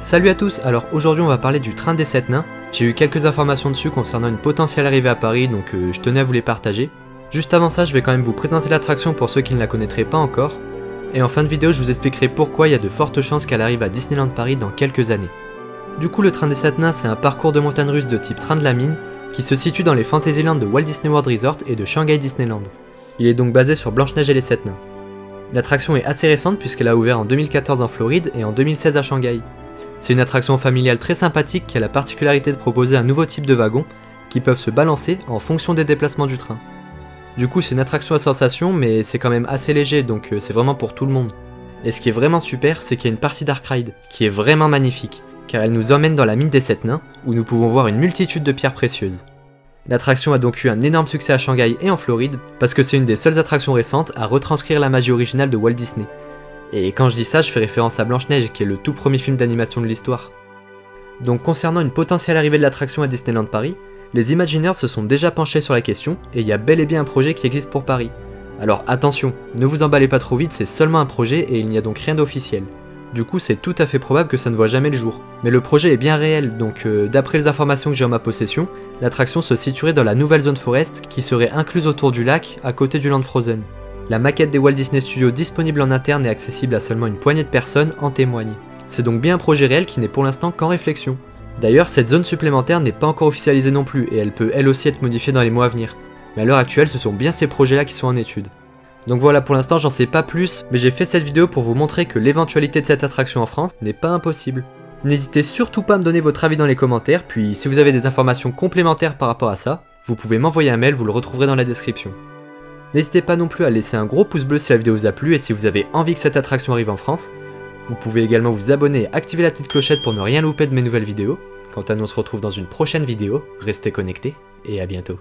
Salut à tous, alors aujourd'hui on va parler du train des 7 nains. J'ai eu quelques informations dessus concernant une potentielle arrivée à Paris, donc je tenais à vous les partager. Juste avant ça, je vais quand même vous présenter l'attraction pour ceux qui ne la connaîtraient pas encore. Et en fin de vidéo, je vous expliquerai pourquoi il y a de fortes chances qu'elle arrive à Disneyland Paris dans quelques années. Du coup, le train des 7 nains, c'est un parcours de montagne russe de type train de la mine, qui se situe dans les Fantasyland de Walt Disney World Resort et de Shanghai Disneyland. Il est donc basé sur Blanche-Neige et les 7 nains. L'attraction est assez récente puisqu'elle a ouvert en 2014 en Floride et en 2016 à Shanghai. C'est une attraction familiale très sympathique qui a la particularité de proposer un nouveau type de wagon qui peuvent se balancer en fonction des déplacements du train. Du coup, c'est une attraction à sensation, mais c'est quand même assez léger, donc c'est vraiment pour tout le monde. Et ce qui est vraiment super, c'est qu'il y a une partie Dark Ride qui est vraiment magnifique, car elle nous emmène dans la mine des 7 nains, où nous pouvons voir une multitude de pierres précieuses. L'attraction a donc eu un énorme succès à Shanghai et en Floride, parce que c'est une des seules attractions récentes à retranscrire la magie originale de Walt Disney. Et quand je dis ça, je fais référence à Blanche-Neige, qui est le tout premier film d'animation de l'histoire. Donc concernant une potentielle arrivée de l'attraction à Disneyland Paris, les Imagineers se sont déjà penchés sur la question, et il y a bel et bien un projet qui existe pour Paris. Alors attention, ne vous emballez pas trop vite, c'est seulement un projet et il n'y a donc rien d'officiel. Du coup, c'est tout à fait probable que ça ne voit jamais le jour. Mais le projet est bien réel, donc d'après les informations que j'ai en ma possession, l'attraction se situerait dans la nouvelle zone forest qui serait incluse autour du lac, à côté du Land Frozen. La maquette des Walt Disney Studios disponible en interne et accessible à seulement une poignée de personnes en témoigne. C'est donc bien un projet réel qui n'est pour l'instant qu'en réflexion. D'ailleurs, cette zone supplémentaire n'est pas encore officialisée non plus et elle peut elle aussi être modifiée dans les mois à venir. Mais à l'heure actuelle, ce sont bien ces projets-là qui sont en étude. Donc voilà, pour l'instant j'en sais pas plus, mais j'ai fait cette vidéo pour vous montrer que l'éventualité de cette attraction en France n'est pas impossible. N'hésitez surtout pas à me donner votre avis dans les commentaires, puis si vous avez des informations complémentaires par rapport à ça, vous pouvez m'envoyer un mail, vous le retrouverez dans la description. N'hésitez pas non plus à laisser un gros pouce bleu si la vidéo vous a plu et si vous avez envie que cette attraction arrive en France. Vous pouvez également vous abonner et activer la petite clochette pour ne rien louper de mes nouvelles vidéos. Quant à nous, on se retrouve dans une prochaine vidéo, restez connectés et à bientôt.